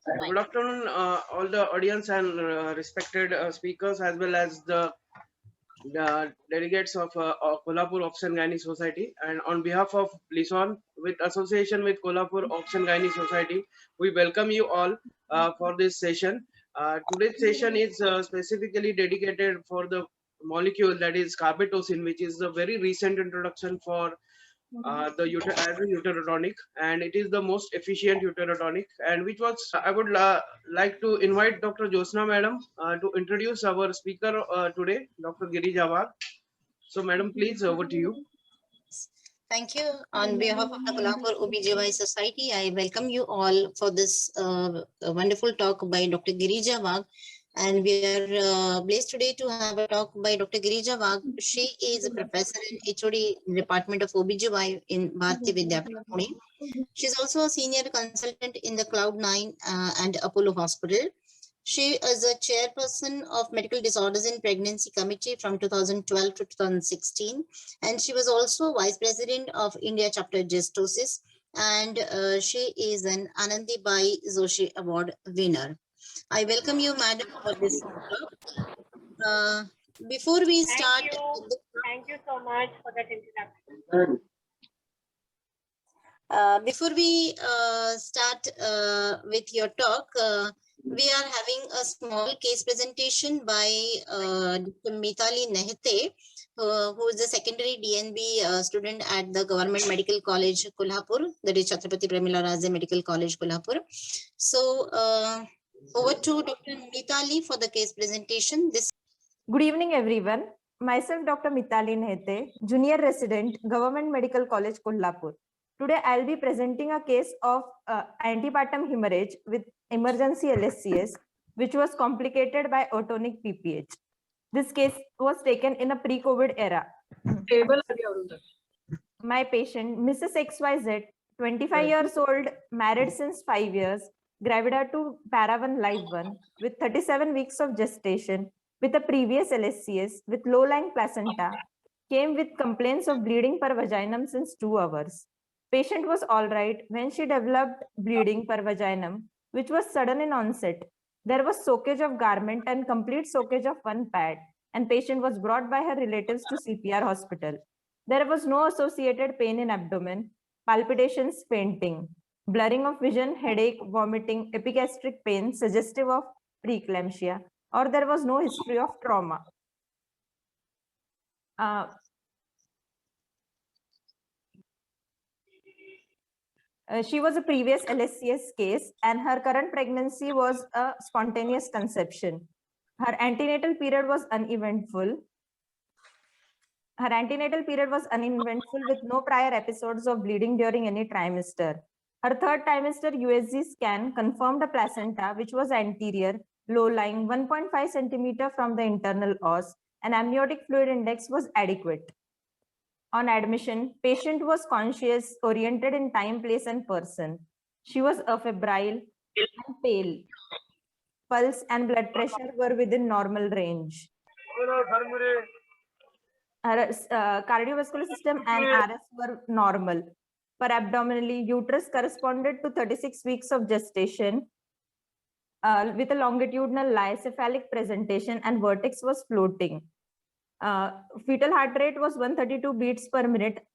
Good afternoon, all the audience and respected speakers, as well as the delegates of Kolhapur Auction Gynae Society. And on behalf of Lison, with association with Kolhapur Auction Gynae Society, we welcome you all for this session. Today's session is specifically dedicated for the molecule that is carbetocin, which is a very recent introduction for as a uterotonic, and it is the most efficient uterotonic, and which was I would like to invite Dr. Josna madam to introduce our speaker today, Dr. Giri Jawad. So madam, please, over to you. Thank you. On behalf of the Kolhapur OBGY Society, I welcome you all for this wonderful talk by Dr. Girija Wagh. And we are blessed today to have a talk by Dr. Girija Wagh. She is a professor in HOD Department of OBGY in Bharati Vidyapith, Pune. She is also a senior consultant in the Cloud9 and Apollo Hospital. She is a chairperson of Medical Disorders in Pregnancy Committee from 2012 to 2016. And she was also vice president of India Chapter Gestosis. And she is an Anandi Bai Joshi Award winner. I welcome you, madam, for this talk. Before we start... Thank you so much for that introduction. Before we start with your talk, we are having a small case presentation by Dr. Mitali Nehte, who is a secondary DNB student at the Government Medical College, Kolhapur, that is Chhatrapati Premila Raje Medical College, Kolhapur. So, over to Dr. Mitali for the case presentation. Good evening, everyone. Myself, Dr. Mitali Nehte, junior resident, Government Medical College, Kolhapur. Today, I'll be presenting a case of antepartum hemorrhage with emergency LSCS, which was complicated by otonic PPH. This case was taken in a pre-COVID era. My patient, Mrs. XYZ, 25 years old, married since 5 years, gravida to para1 live 1, with 37 weeks of gestation, with a previous LSCS, with low-lying placenta, came with complaints of bleeding per vaginum since 2 hours. Patient was all right when she developed bleeding per vaginum, which was sudden in onset. There was soakage of garment and complete soakage of one pad, and patient was brought by her relatives to CPR hospital. There was no associated pain in abdomen, palpitations, fainting, blurring of vision, headache, vomiting, epigastric pain suggestive of preeclampsia, or there was no history of trauma. She was a previous LSCS case, and her current pregnancy was a spontaneous conception. Her antenatal period was uneventful. With no prior episodes of bleeding during any trimester. Her third trimester USG scan confirmed a placenta which was anterior, low-lying, 1.5 centimeter from the internal os, and amniotic fluid index was adequate. On admission, patient was conscious, oriented in time, place, and person. She was febrile and pale. Pulse and blood pressure were within normal range. Her cardiovascular system and RS were normal. Perabdominally, uterus corresponded to 36 weeks of gestation with a longitudinal cephalic presentation, and vertex was floating. Fetal heart rate was 132 beats per minute,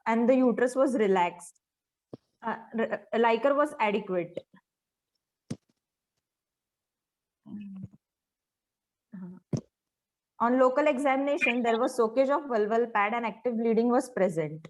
and the uterus was relaxed. Liquor was adequate. On local examination, there was soakage of vulval pad and active bleeding was present.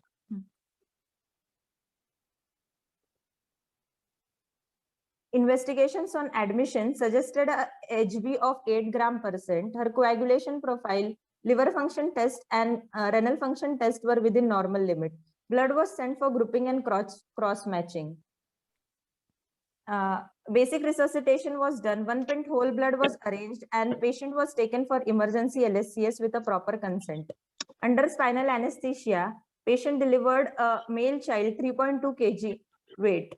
Investigations on admission suggested a HB of 8 gram%. Her coagulation profile, liver function test, and renal function test were within normal limit. Blood was sent for grouping and cross-matching. Basic resuscitation was done. 1 pint whole blood was arranged, and patient was taken for emergency LSCS with a proper consent. Under spinal anesthesia, patient delivered a male child, 3.2 kg weight.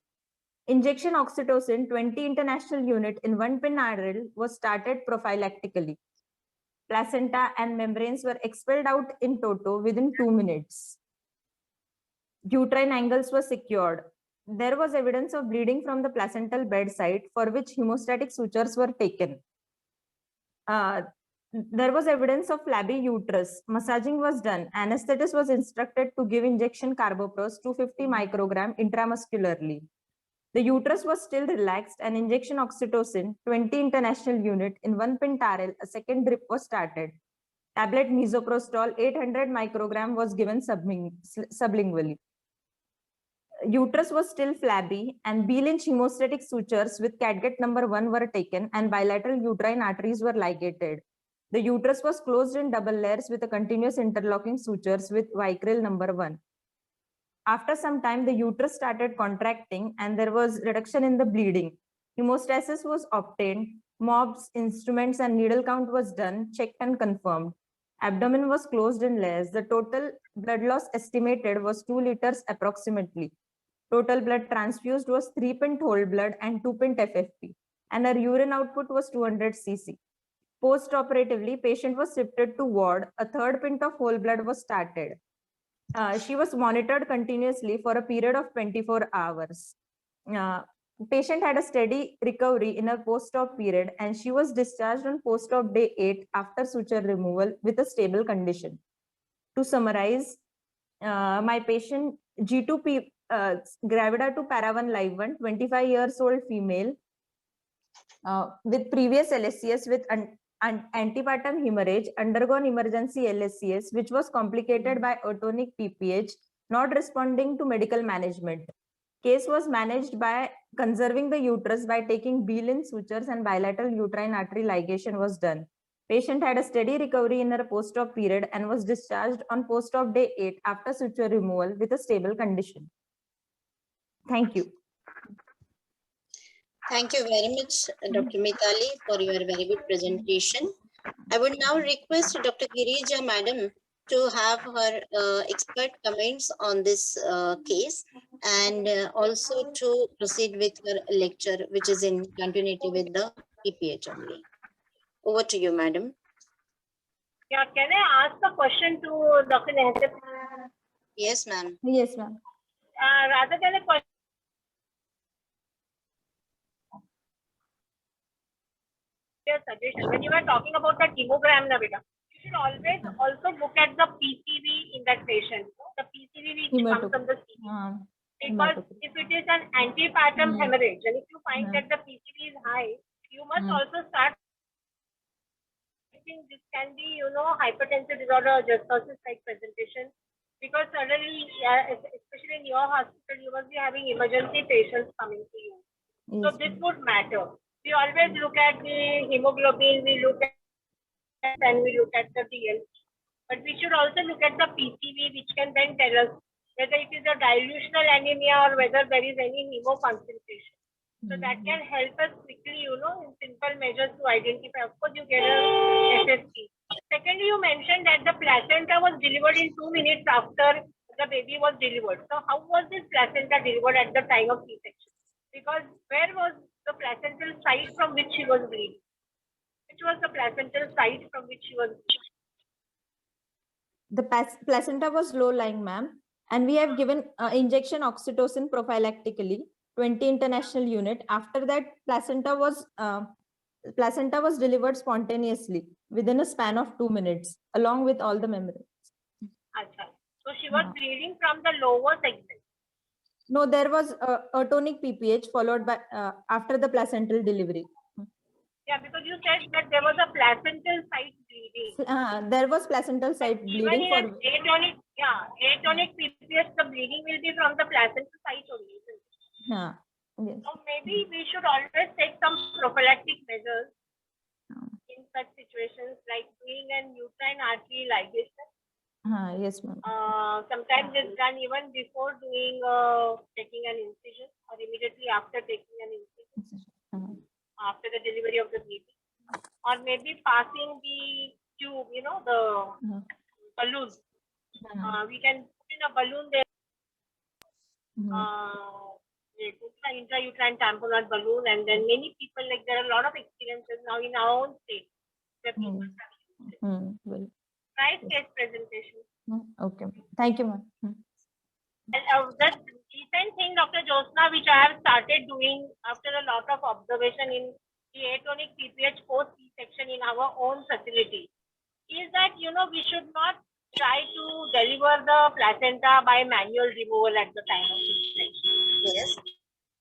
Injection oxytocin 20 international unit in 1 pin IRL was started prophylactically. Placenta and membranes were expelled out in toto within 2 minutes. Uterine angles were secured. there was evidence of bleeding from the placental bed site for which hemostatic sutures were taken. There was evidence of flabby uterus. Massaging was done. Anesthetist was instructed to give injection carboprose 250 microgram intramuscularly. The uterus was still relaxed and injection oxytocin 20 international unit in 1 pentarel. A second drip was started. Tablet misoprostol 800 microgram was given sublingually. Uterus was still flabby and B-Lynch hemostatic sutures with catgut number 1 were taken and bilateral uterine arteries were ligated. The uterus was closed in double layers with a continuous interlocking sutures with Vicryl number 1. After some time, the uterus started contracting and there was reduction in the bleeding. Hemostasis was obtained. Mobs, instruments, and needle count was done, checked and confirmed. Abdomen was closed in layers. The total blood loss estimated was 2 liters approximately. Total blood transfused was 3 pint whole blood and 2 pint FFP, and her urine output was 200 cc. Post-operatively, patient was shifted to ward. A 3rd pint of whole blood was started. She was monitored continuously for a period of 24 hours. Patient had a steady recovery in her post-op period and she was discharged on post-op day 8 after suture removal with a stable condition. To summarize, my patient G2P, gravida to para 1 live 1, 25 years old female with previous LSCS with antepartum hemorrhage, undergone emergency LSCS, which was complicated by atonic PPH, not responding to medical management. Case was managed by conserving the uterus by taking B-Lynch sutures and bilateral uterine artery ligation was done. Patient had a steady recovery in her post-op period and was discharged on post-op day 8 after suture removal with a stable condition. Thank you. Thank you very much, Dr. Mitali, for your very good presentation. I would now request Dr. Girija Madam to have her expert comments on this case and also to proceed with her lecture, which is in continuity with the PPH only. Over to you, Madam. Yeah, can I ask a question to Dr. Nehta? Yes, ma'am. Yes, ma'am. Rather than a question, suggestion. When you were talking about the chemogram, you should always also look at the PCV in that patient. The PCV which comes from the CV. Because if it is an antepartum hemorrhage, and if you find that the PCV is high, you must also start. This can be, hypertensive disorder, justice-like presentation. Because suddenly, especially in your hospital, you must be having emergency patients coming to you. So this would matter. We always look at the hemoglobin, we look at and we look at the DLT. But we should also look at the PCV, which can then tell us whether it is a dilutional anemia or whether there is any hemoconcentration. So that can help us quickly, in simple measures to identify. Of course, you get a FSP. Secondly, you mentioned that the placenta was delivered in 2 minutes after the baby was delivered. So how was this placenta delivered at the time of C-section? Because where was the placental site from which she was bleeding? Which was the placental site from which she was bleeding? The placenta was low-lying, ma'am, and we have given injection oxytocin prophylactically, 20 international unit. After that, placenta was delivered spontaneously within a span of 2 minutes, along with all the membranes. Achha. So she was bleeding from the lower segment. No, there was atonic PPH followed by after the placental delivery. Yeah, because you said that there was a placental site bleeding. There was placental site bleeding for atonic PPH, the bleeding will be from the placental site only. Yes. So maybe we should always take some prophylactic measures in such situations, like doing an uterine artery ligation. Yes, ma'am. Sometimes it's done even before doing taking an incision or immediately after taking an incision, after the delivery of the baby, or maybe passing the tube, the balloon. We can put in a balloon there. Intrauterine tamponade balloon, and then many people, like there are a lot of experiences now in our own state where people have used it. Nice case presentation. Okay, thank you, ma'am. And just recent thing, Dr. Josna, which I have started doing after a lot of observation in the atonic PPH post C-section in our own facility, is that, we should not try to deliver the placenta by manual removal at the time of C-section. Yes.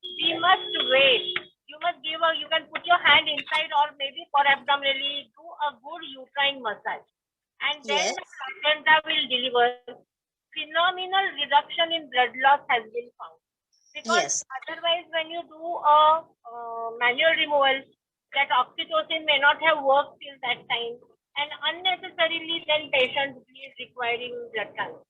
We must wait. You must you can put your hand inside or maybe for abdominally, do a good uterine massage. And then Yes. the placenta will deliver. Phenomenal reduction in blood loss has been found. Because Yes. otherwise, when you do a manual removal, that oxytocin may not have worked till that time. And unnecessarily, then patient is requiring blood transfusion.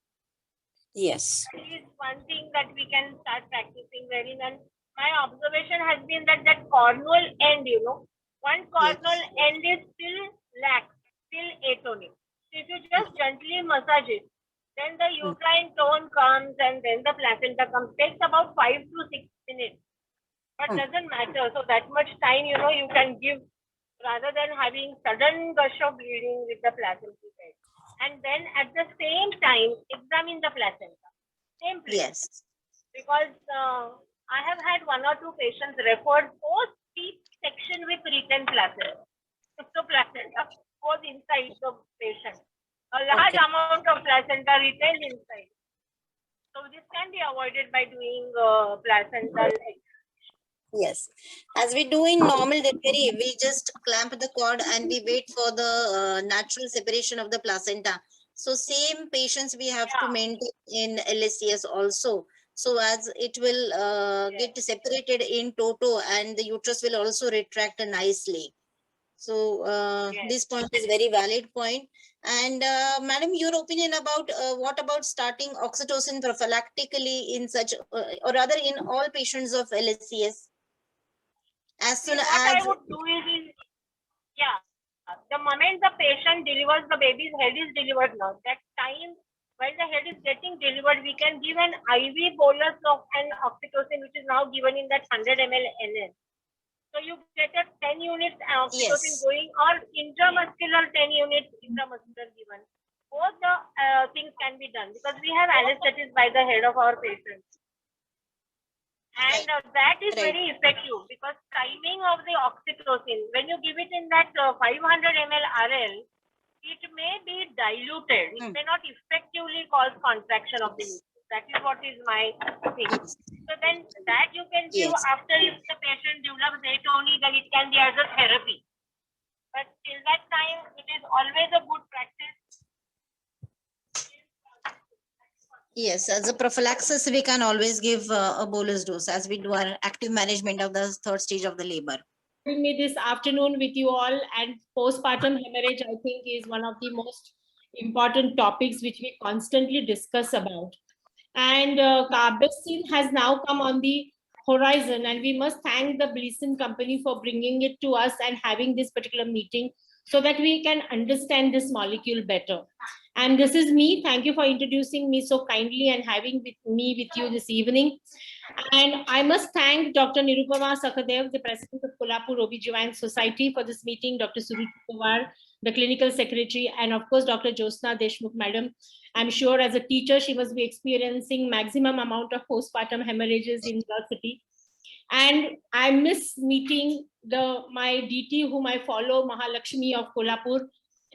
Yes. That is one thing that we can start practicing wherein, and my observation has been that corneal end, one corneal end is still lax, still atonic. So if you just gently massage it, then the uterine tone comes and then the placenta comes. Takes about 5 to 6 minutes, but doesn't matter. So that much time, you can give rather than having sudden gush of bleeding with the placenta. And then at the same time, examine the placenta. Same place. Yes. Because I have had 1 or 2 patients referred post C-section with retained placenta. So placenta goes inside the patient. A large amount of placenta retained inside. So this can be avoided by doing placental. Yes. As we do in normal delivery, we just clamp the cord and we wait for the natural separation of the placenta. So same patients we have to maintain in LSCS also. So as it will get separated in toto and the uterus will also retract nicely. So this point is very valid point. And madam, your opinion about what about starting oxytocin prophylactically in such or rather in all patients of LSCS? As soon What as I would do is the moment the patient delivers, the baby's head is delivered now. That time when the head is getting delivered, we can give an IV bolus of an oxytocin, which is now given in that 100 ml NN. So you get a 10 units oxytocin going, or intramuscular 10 units intramuscular given. Both the things can be done because we have anesthetists by the head of our patients. And that is very effective because timing of the oxytocin, when you give it in that 500 ml RL, it may be diluted. It may not effectively cause contraction of the uterus. That is what is my thing. So then that you can give after if the patient develops atony, then it can be as a therapy. But till that time, it is always a good practice. Yes, as a prophylaxis, we can always give a bolus dose as we do our active management of the third stage of the labor. Me this afternoon with you all, and postpartum hemorrhage, I think, is one of the most important topics which we constantly discuss about. And Carbestin has now come on the horizon, and we must thank the Bleason company for bringing it to us and having this particular meeting so that we can understand this molecule better. And this is me. Thank you for introducing me so kindly and having me with you this evening. And I must thank Dr. Nirupama Sakhadev, the president of Kolhapur OB/GYN Society, for this meeting, Dr. Suruchi Pawar, the clinical secretary, and of course, Dr. Josna Deshmukh, madam. I'm sure as a teacher, she must be experiencing maximum amount of postpartum hemorrhages in your city. And I miss meeting my DT, whom I follow, Mahalakshmi of Kolhapur,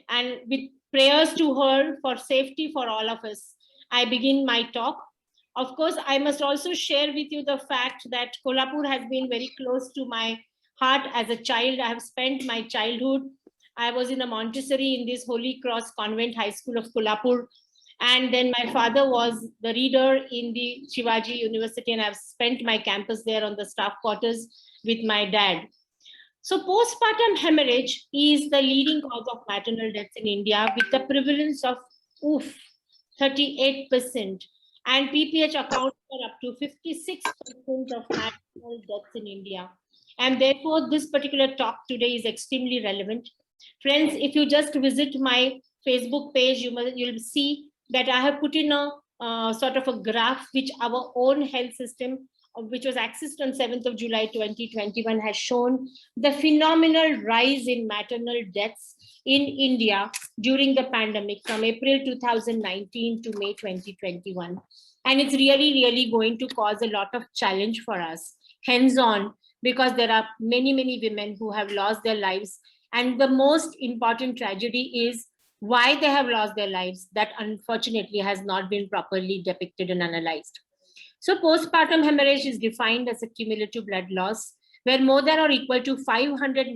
and with prayers to her for safety for all of us, I begin my talk. Of course, I must also share with you the fact that Kolhapur has been very close to my heart as a child. I have spent my childhood. I was in a Montessori in this Holy Cross Convent High School of Kolhapur. And then my father was the reader in the Shivaji University, and I've spent my campus there on the staff quarters with my dad. So postpartum hemorrhage is the leading cause of maternal deaths in India with the prevalence of 38%. And PPH accounts for up to 56% of maternal deaths in India. And therefore, this particular talk today is extremely relevant. Friends, if you just visit my Facebook page, you'll see that I have put in a sort of a graph which our own health system which was accessed on 7th of July 2021, has shown the phenomenal rise in maternal deaths in India during the pandemic from April 2019 to May 2021. And it's really going to cause a lot of challenge for us hands-on, because there are many women who have lost their lives. And the most important tragedy is why they have lost their lives. That unfortunately has not been properly depicted and analyzed. So postpartum hemorrhage is defined as a cumulative blood loss where more than or equal to 500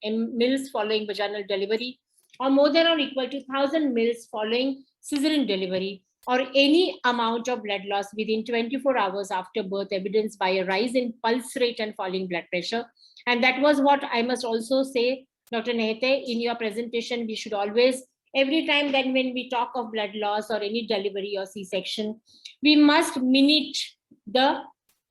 mils following vaginal delivery, or more than or equal to 1000 mils following cesarean delivery, or any amount of blood loss within 24 hours after birth, evidenced by a rise in pulse rate and falling blood pressure. And that was what I must also say, Dr. Nehete, in your presentation, we should always, every time then when we talk of blood loss or any delivery or C-section, we must minute the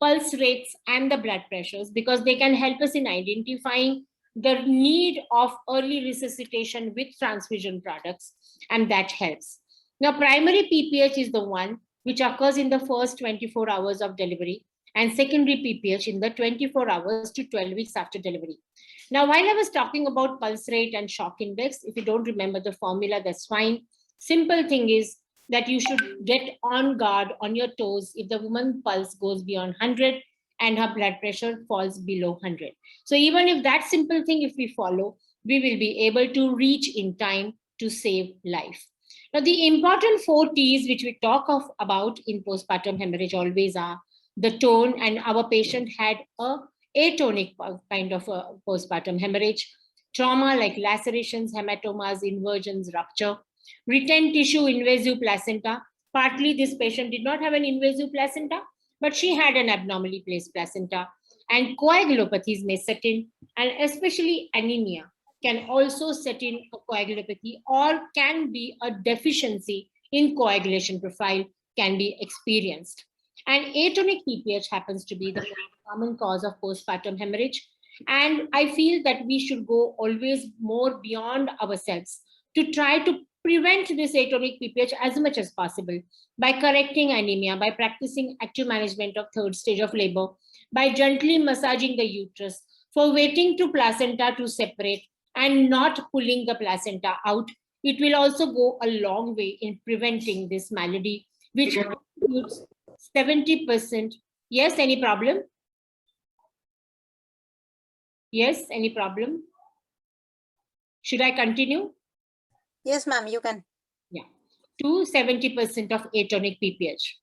pulse rates and the blood pressures, because they can help us in identifying the need of early resuscitation with transfusion products, and that helps. Now, primary PPH is the one which occurs in the first 24 hours of delivery, and secondary PPH in the 24 hours to 12 weeks after delivery. Now, while I was talking about pulse rate and shock index, if you don't remember the formula, that's fine. Simple thing is that you should get on guard, on your toes, if the woman's pulse goes beyond 100 and her blood pressure falls below 100. So even if that simple thing, if we follow, we will be able to reach in time to save life. Now, the important 4 T's which we talk about in postpartum hemorrhage always are the tone, and our patient had a atonic kind of a postpartum hemorrhage, trauma like lacerations, hematomas, inversions, rupture, retained tissue, invasive placenta. Partly this patient did not have an invasive placenta, but she had an abnormally placed placenta, and coagulopathies may set in, and especially anemia can also set in a coagulopathy, or can be a deficiency in coagulation profile can be experienced. And atonic PPH happens to be the most common cause of postpartum hemorrhage. And I feel that we should go always more beyond ourselves to try to prevent this atonic PPH as much as possible by correcting anemia, by practicing active management of 3rd stage of labor, by gently massaging the uterus, for waiting to placenta to separate and not pulling the placenta out. It will also go a long way in preventing this malady, which contributes 70%. Yes, any problem? Yes, any problem? Should I continue? Yes, ma'am, you can. Yeah, to 70% of atonic PPH.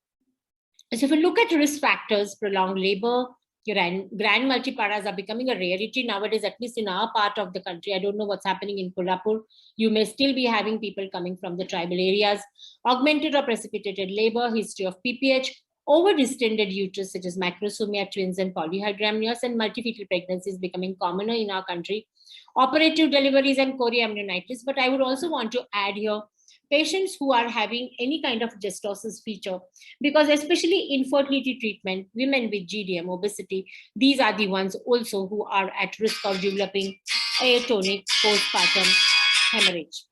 So if you look at risk factors, prolonged labor, grand multiparas are becoming a rarity nowadays, at least in our part of the country. I don't know what's happening in Kolhapur. You may still be having people coming from the tribal areas. Augmented or precipitated labor, history of PPH, over-distended uterus such as macrosomia, twins and polyhydramnios, and multifetal pregnancies becoming commoner in our country. Operative deliveries and chorioamnionitis. But I would also want to add here patients who are having any kind of dystosis feature, because especially infertility treatment, women with GDM, obesity, these are the ones also who are at risk of developing atonic postpartum hemorrhage.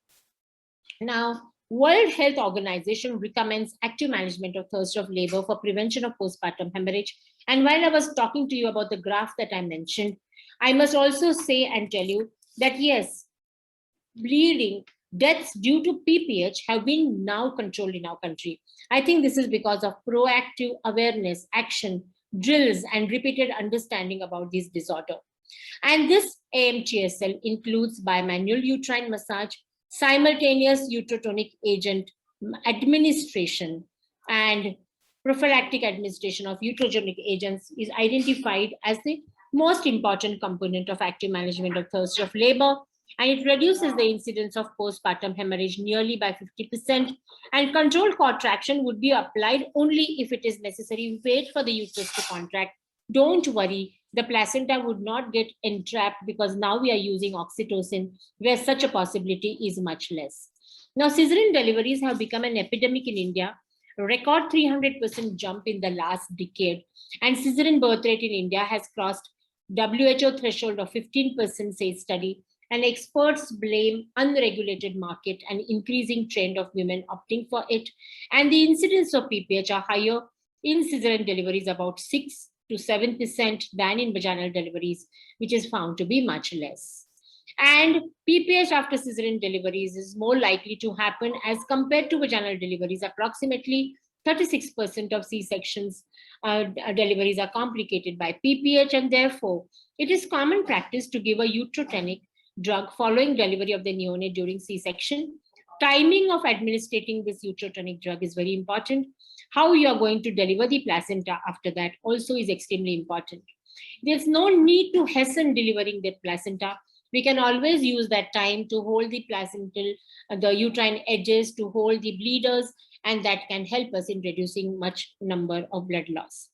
Now, World Health Organization recommends active management of 3rd stage of labor for prevention of postpartum hemorrhage. And while I was talking to you about the graph that I mentioned, I must also say and tell you that yes, bleeding, deaths due to PPH have been now controlled in our country. I think this is because of proactive awareness, action, drills, and repeated understanding about this disorder. And this AMTSL includes bimanual uterine massage, simultaneous uterotonic agent administration, and prophylactic administration of uterogenic agents is identified as the most important component of active management of 3rd stage of labor. And it reduces the incidence of postpartum hemorrhage nearly by 50%. And controlled contraction would be applied only if it is necessary. Wait for the uterus to contract. Don't worry, the placenta would not get entrapped, because now we are using oxytocin, where such a possibility is much less. Now, cesarean deliveries have become an epidemic in India, a record 300% jump in the last decade. And cesarean birth rate in India has crossed WHO threshold of 15%, says study. And experts blame unregulated market and increasing trend of women opting for it. And the incidence of PPH are higher in cesarean deliveries, about 6 to 7% than in vaginal deliveries, which is found to be much less. And PPH after cesarean deliveries is more likely to happen as compared to vaginal deliveries. Approximately 36% of C-sections deliveries are complicated by PPH, and therefore it is common practice to give a uterotonic drug following delivery of the neonate during C-section. Timing of administering this uterotonic drug is very important. How you are going to deliver the placenta after that also is extremely important. There's no need to hasten delivering that placenta. We can always use that time to hold the placental, the uterine edges, to hold the bleeders, and that can help us in reducing much number of blood loss.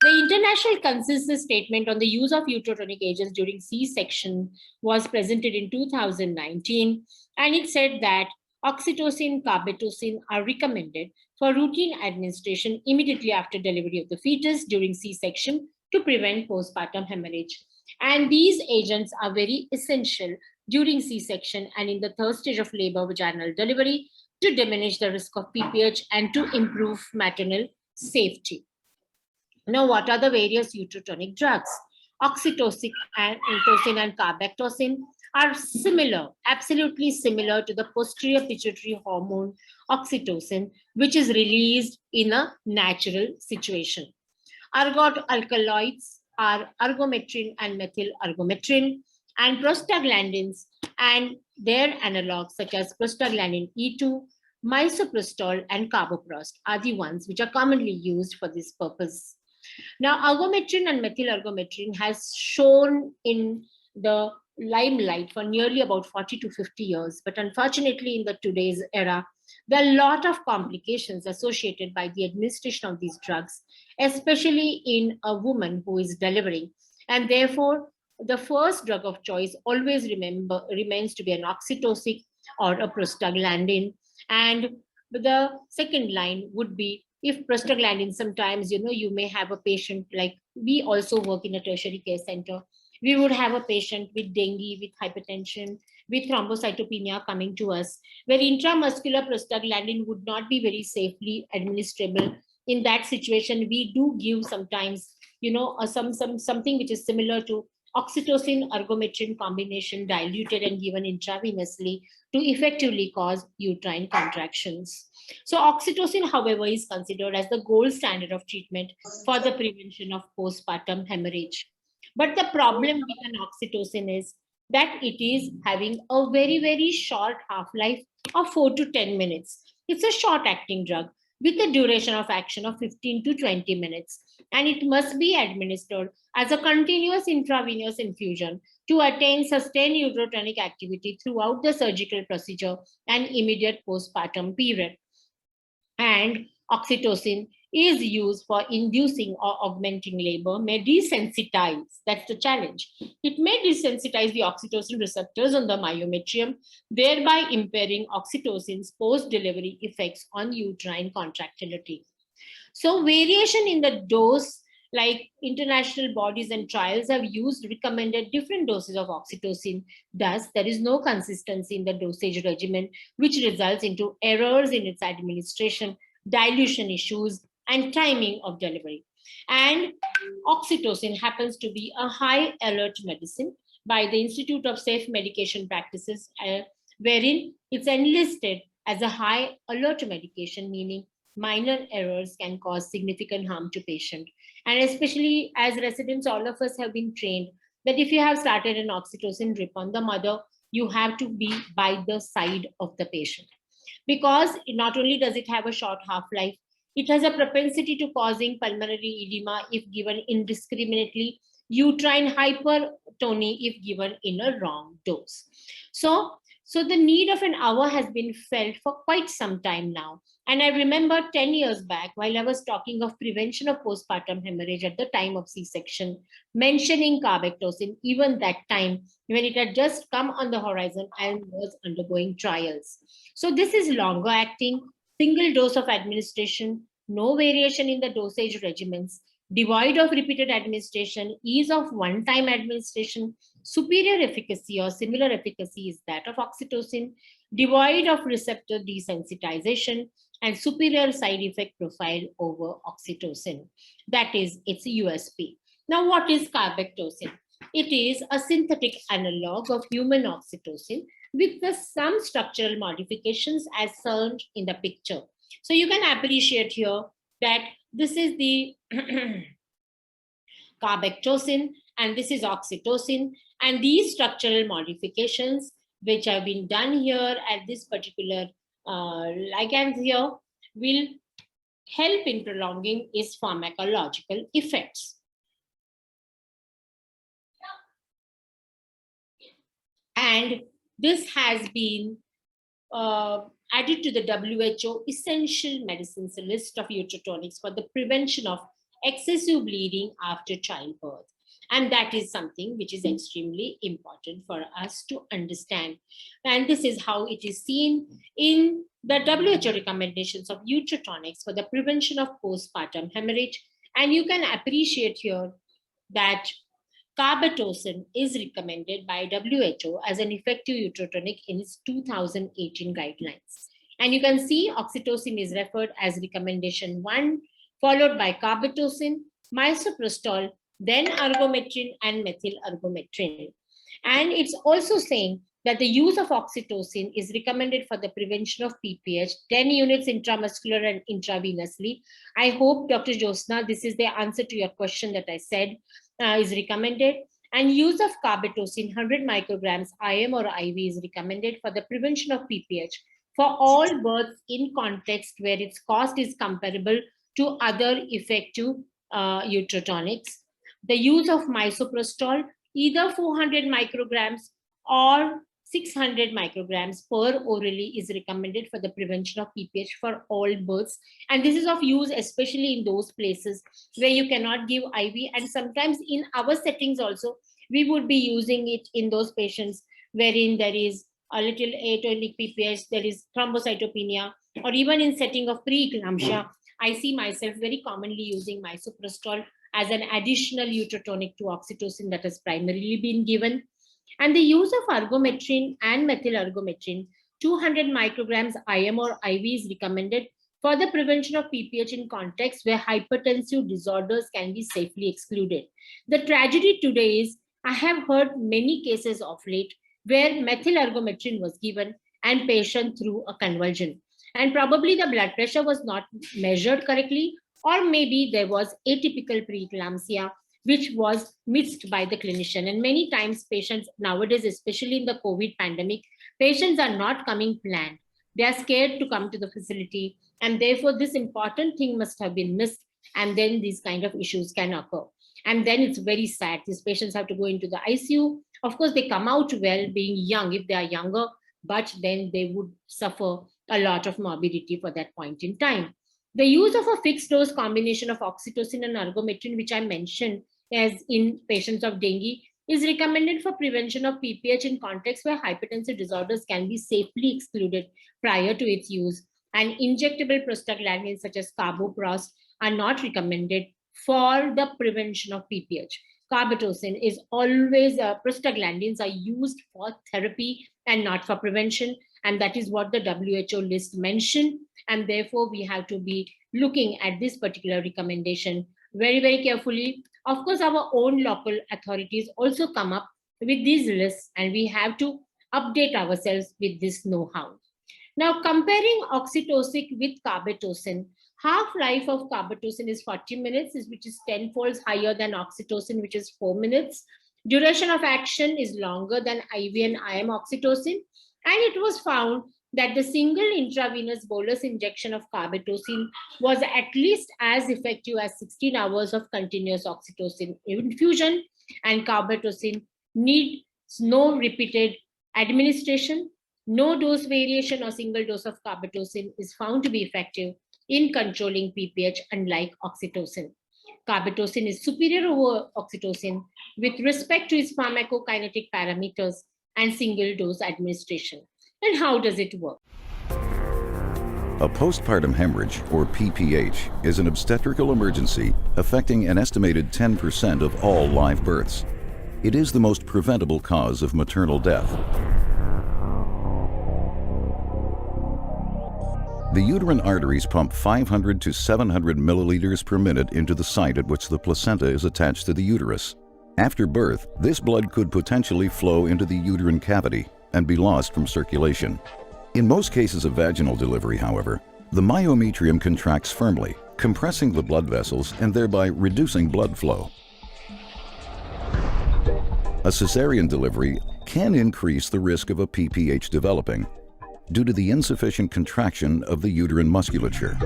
The international consensus statement on the use of uterotonic agents during C-section was presented in 2019, and it said that oxytocin, carbetocin are recommended for routine administration immediately after delivery of the fetus during C-section to prevent postpartum hemorrhage. And these agents are very essential during C-section and in the third stage of labor vaginal delivery to diminish the risk of PPH and to improve maternal safety. Now, what are the various uterotonic drugs? Oxytocin and carbetocin are similar, absolutely similar to the posterior pituitary hormone oxytocin, which is released in a natural situation. Ergot alkaloids are ergometrin and methyl ergometrin, and prostaglandins and their analogs such as prostaglandin E2, misoprostol, and carboprost are the ones which are commonly used for this purpose. Now, ergometrin and methyl ergometrin has shown in the limelight for nearly about 40 to 50 years, but unfortunately in the today's era, there are a lot of complications associated by the administration of these drugs, especially in a woman who is delivering. And therefore, the first drug of choice always remains to be an oxytocin or a prostaglandin. And the second line would be, if prostaglandin, sometimes, you may have a patient, like we also work in a tertiary care center. We would have a patient with dengue, with hypertension, with thrombocytopenia coming to us, where intramuscular prostaglandin would not be very safely administrable. In that situation, we do give sometimes, something which is similar to oxytocin ergometrin combination diluted and given intravenously to effectively cause uterine contractions. So oxytocin, however, is considered as the gold standard of treatment for the prevention of postpartum hemorrhage. But the problem with an oxytocin is that it is having a very, very short half-life of 4 to 10 minutes. It's a short-acting drug with a duration of action of 15 to 20 minutes. And it must be administered as a continuous intravenous infusion to attain sustained uterotonic activity throughout the surgical procedure and immediate postpartum period. And oxytocin is used for inducing or augmenting labor, may desensitize, that's the challenge. It may desensitize the oxytocin receptors on the myometrium, thereby impairing oxytocin's post-delivery effects on uterine contractility. So variation in the dose, like international bodies and trials have recommended different doses of oxytocin. Thus, there is no consistency in the dosage regimen, which results into errors in its administration, dilution issues, and timing of delivery. And oxytocin happens to be a high alert medicine by the Institute of Safe Medication Practices, wherein it's enlisted as a high alert medication, meaning minor errors can cause significant harm to patient. And especially as residents, all of us have been trained that if you have started an oxytocin drip on the mother, you have to be by the side of the patient. Because not only does it have a short half-life, it has a propensity to causing pulmonary edema if given indiscriminately, uterine hypertony if given in a wrong dose. So the need of an hour has been felt for quite some time now. And I remember 10 years back, while I was talking of prevention of postpartum hemorrhage at the time of C-section, mentioning carbetocin, even that time when it had just come on the horizon and was undergoing trials. So this is longer acting, single dose of administration, no variation in the dosage regimens, devoid of repeated administration, ease of one-time administration, superior efficacy or similar efficacy is that of oxytocin, devoid of receptor desensitization, and superior side effect profile over oxytocin. That is its USP. Now, what is carbetocin? It is a synthetic analog of human oxytocin with some structural modifications as shown in the picture. So you can appreciate here that this is the carbetocin and this is oxytocin, and these structural modifications which have been done here at this particular ligands here will help in prolonging its pharmacological effects. And this has been added to the WHO essential medicines list of uterotonics for the prevention of excessive bleeding after childbirth. And that is something which is extremely important for us to understand. And this is how it is seen in the WHO recommendations of uterotonics for the prevention of postpartum hemorrhage. And you can appreciate here that carbetocin is recommended by WHO as an effective uterotonic in its 2018 guidelines. And you can see oxytocin is referred as recommendation 1, followed by carbetocin, misoprostol, then ergometrin and methyl ergometrin. And it's also saying that the use of oxytocin is recommended for the prevention of PPH, 10 units intramuscular and intravenously. I hope, Dr. Josna, this is the answer to your question that I said is recommended. And use of carbetocin, 100 micrograms IM or IV is recommended for the prevention of PPH for all births in context where its cost is comparable to other effective uterotonics. The use of misoprostol, either 400 micrograms or 600 micrograms per orally is recommended for the prevention of PPH for all births. And this is of use especially in those places where you cannot give IV. And sometimes in our settings also, we would be using it in those patients wherein there is a little atonic PPH, there is thrombocytopenia, or even in setting of preeclampsia. I see myself very commonly using misoprostol as an additional uterotonic to oxytocin that has primarily been given. And the use of ergometrin and methyl ergometrin, 200 micrograms IM or IV is recommended for the prevention of PPH in contexts where hypertensive disorders can be safely excluded. The tragedy today is I have heard many cases of late where methyl ergometrin was given and patient threw a convulsion. And probably the blood pressure was not measured correctly, or maybe there was atypical preeclampsia, which was missed by the clinician. And many times patients nowadays, especially in the COVID pandemic, patients are not coming planned. They are scared to come to the facility. And therefore, this important thing must have been missed. And then these kind of issues can occur. And then it's very sad. These patients have to go into the ICU. Of course, they come out well being young if they are younger, but then they would suffer a lot of morbidity for that point in time. The use of a fixed dose combination of oxytocin and ergometrin, which I mentioned as in patients of dengue, is recommended for prevention of PPH in contexts where hypertensive disorders can be safely excluded prior to its use. And injectable prostaglandins such as carboprost are not recommended for the prevention of PPH. Carbetocin is always, prostaglandins are used for therapy and not for prevention. And that is what the WHO list mentioned. And therefore, we have to be looking at this particular recommendation very, very carefully. Of course, our own local authorities also come up with these lists, and we have to update ourselves with this know-how. Now, comparing oxytocin with carbetocin, half-life of carbetocin is 40 minutes, which is 10 folds higher than oxytocin, which is 4 minutes. Duration of action is longer than IV and IM oxytocin. And it was found that the single intravenous bolus injection of carbetocin was at least as effective as 16 hours of continuous oxytocin infusion, and carbetocin needs no repeated administration. No dose variation or single dose of carbetocin is found to be effective in controlling PPH, unlike oxytocin. Carbetocin is superior over oxytocin with respect to its pharmacokinetic parameters and single dose administration. And how does it work? A postpartum hemorrhage, or PPH, is an obstetrical emergency affecting an estimated 10% of all live births. It is the most preventable cause of maternal death. The uterine arteries pump 500 to 700 milliliters per minute into the site at which the placenta is attached to the uterus. After birth, this blood could potentially flow into the uterine cavity and be lost from circulation. In most cases of vaginal delivery, however, the myometrium contracts firmly, compressing the blood vessels and thereby reducing blood flow. A cesarean delivery can increase the risk of a PPH developing due to the insufficient contraction of the uterine musculature.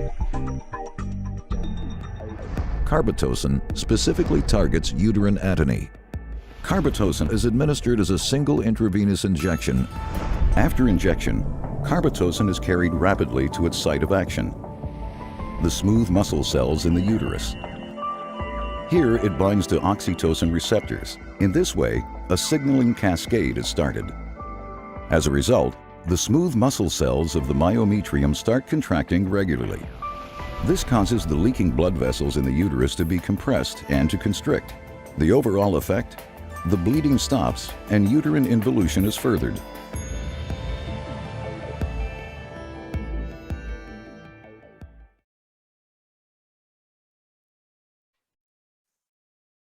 Carbetocin specifically targets uterine atony. Carbetocin is administered as a single intravenous injection. After injection, carbetocin is carried rapidly to its site of action, the smooth muscle cells in the uterus. Here it binds to oxytocin receptors. In this way, a signaling cascade is started. As a result, the smooth muscle cells of the myometrium start contracting regularly. This causes the leaking blood vessels in the uterus to be compressed and to constrict. The overall effect? The bleeding stops and uterine involution is furthered.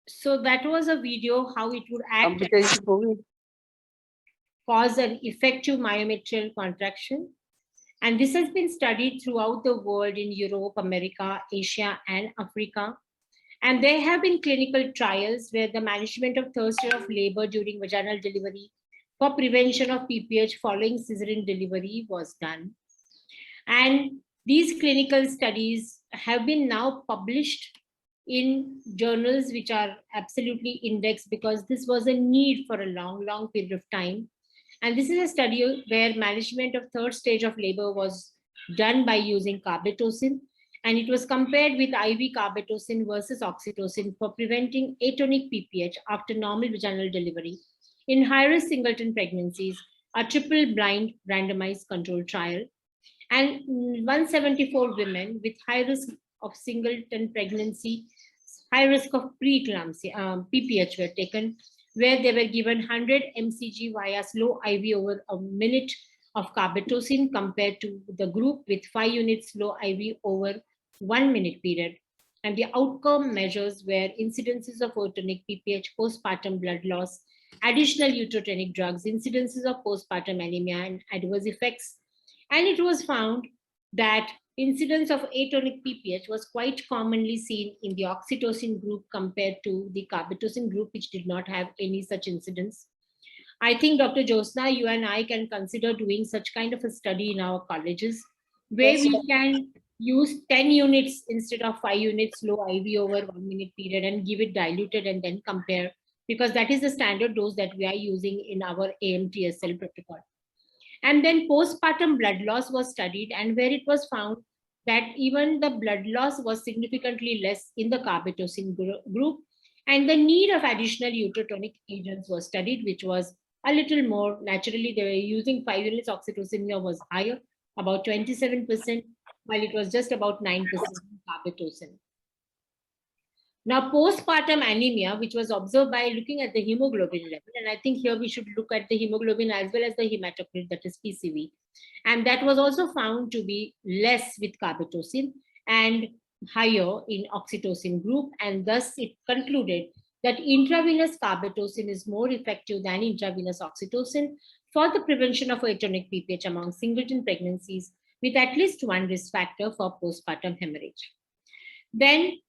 So that was a video how it would act, cause an effective myometrial contraction. And this has been studied throughout the world in Europe, America, Asia, and Africa. And there have been clinical trials where the management of third stage of labor during vaginal delivery for prevention of PPH following cesarean delivery was done. And these clinical studies have been now published in journals which are absolutely indexed, because this was a need for a long period of time. And this is a study where management of third stage of labor was done by using carbetocin, and it was compared with IV carbetocin versus oxytocin for preventing atonic PPH after normal vaginal delivery in high-risk singleton pregnancies, a triple-blind randomized controlled trial. And 174 women with high risk of singleton pregnancy, high risk of preeclampsia, PPH were taken, where they were given 100 mcg via slow IV over a minute of carbetocin compared to the group with 5 units slow IV over 1 minute period. And the outcome measures were incidences of atonic PPH, postpartum blood loss, additional uterotonic drugs, incidences of postpartum anemia, and adverse effects. And it was found that incidence of atonic PPH was quite commonly seen in the oxytocin group compared to the carbetocin group, which did not have any such incidence. I think, Dr. Josna, you and I can consider doing such kind of a study in our colleges, where we can use 10 units instead of 5 units low IV over 1 minute period and give it diluted and then compare, because that is the standard dose that we are using in our AMTSL protocol. And then postpartum blood loss was studied, and where it was found that even the blood loss was significantly less in the carbetocin group, and the need of additional uterotonic agents was studied, which was a little more. Naturally, they were using 5 units oxytocin here was higher, about 27%, while it was just about 9% carbetocin. Now, postpartum anemia, which was observed by looking at the hemoglobin level, and I think here we should look at the hemoglobin as well as the hematocrit, that is PCV. And that was also found to be less with carbetocin and higher in oxytocin group. And thus it concluded that intravenous carbetocin is more effective than intravenous oxytocin for the prevention of atonic PPH among singleton pregnancies with at least one risk factor for postpartum hemorrhage. Then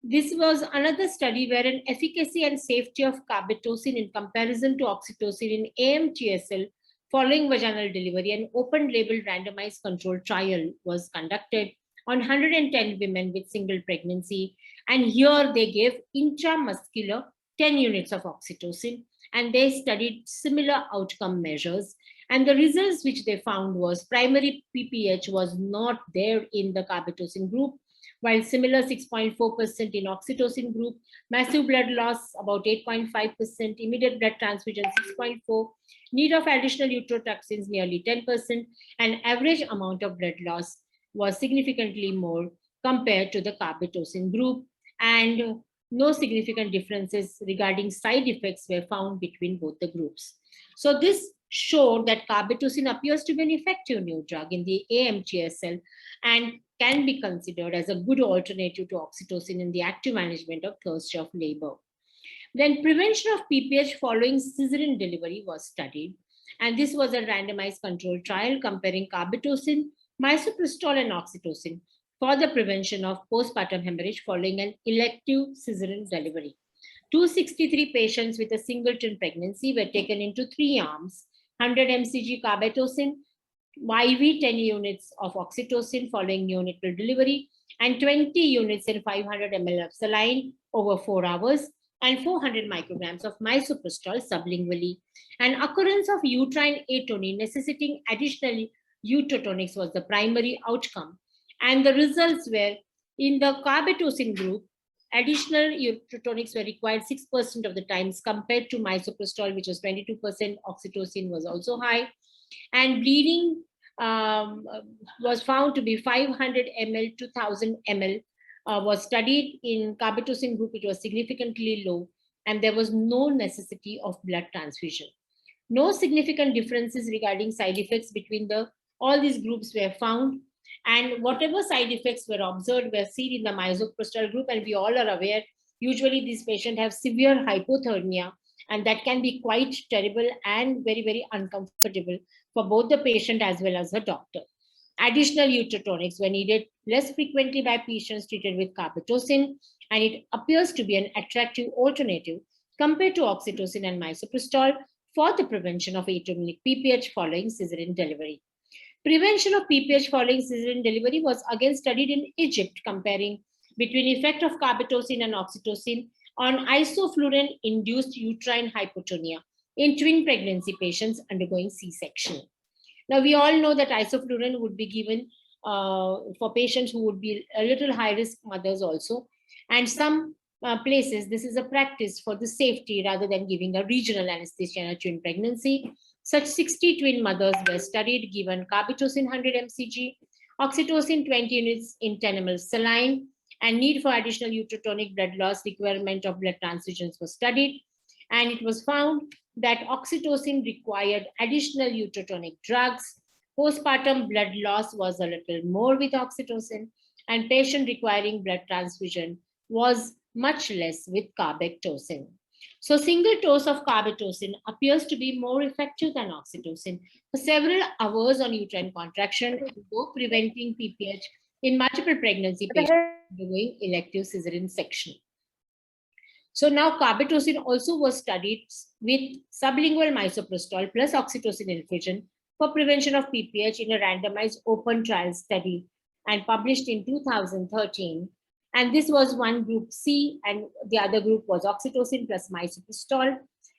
this was another study where an efficacy and safety of carbetocin in comparison to oxytocin in AMTSL following vaginal delivery, an open label randomized controlled trial was conducted on 110 women with single pregnancy. And here they gave intramuscular 10 units of oxytocin, and they studied similar outcome measures. And the results which they found was primary PPH was not there in the carbetocin group, while similar 6.4% in oxytocin group, massive blood loss about 8.5%, immediate blood transfusion 6.4%, need of additional uterotoxins nearly 10%, and average amount of blood loss was significantly more compared to the carbetocin group, and no significant differences regarding side effects were found between both the groups. So this showed that carbetocin appears to be an effective new drug in the AMTSL and can be considered as a good alternative to oxytocin in the active management of thirst of labor. Then prevention of PPH following cesarean delivery was studied, and this was a randomized controlled trial comparing carbetocin, misoprostol, and oxytocin for the prevention of postpartum hemorrhage following an elective cesarean delivery. 263 patients with a singleton pregnancy were taken into 3 arms, 100 mcg carbetocin, IV 10 units of oxytocin following neonatal delivery, and 20 units in 500 ml of saline over 4 hours, and 400 micrograms of misoprostol sublingually. And occurrence of uterine atony necessitating additional uterotonics was the primary outcome. And the results were, in the carbetocin group, additional uterotonics were required 6% of the times compared to misoprostol, which was 22%. Oxytocin was also high. And bleeding was found to be 500 ml to 1000 ml. Was studied in carbetocin group. It was significantly low, and there was no necessity of blood transfusion. No significant differences regarding side effects between all these groups were found, and whatever side effects were observed were seen in the misoprostol group. And we all are aware, usually these patients have severe hypothermia, and that can be quite terrible and very, very uncomfortable for both the patient as well as the doctor. Additional uterotonics were needed less frequently by patients treated with carbetocin, and it appears to be an attractive alternative compared to oxytocin and misoprostol for the prevention of atopic PPH following cesarean delivery. Prevention of PPH following cesarean delivery was again studied in Egypt, comparing between effect of carbetocin and oxytocin on isoflurane-induced uterine hypotonia in twin pregnancy patients undergoing C-section. Now, we all know that isoflurane would be given for patients who would be a little high-risk mothers also. And some places, this is a practice for the safety rather than giving a regional anesthesia in a twin pregnancy. Such 60 twin mothers were studied, given carbetocin 100 mcg, oxytocin 20 units in 10 ml saline, and need for additional uterotonic blood loss, requirement of blood transfusions was studied. And it was found that oxytocin required additional uterotonic drugs. Postpartum blood loss was a little more with oxytocin, and patient requiring blood transfusion was much less with carbetocin. So single dose of carbetocin appears to be more effective than oxytocin for several hours on uterine contraction, though preventing PPH in multiple pregnancy patients undergoing elective cesarean section. So now carbetocin also was studied with sublingual misoprostol plus oxytocin infusion for prevention of PPH in a randomized open trial study and published in 2013. And this was one group C, and the other group was oxytocin plus misoprostol.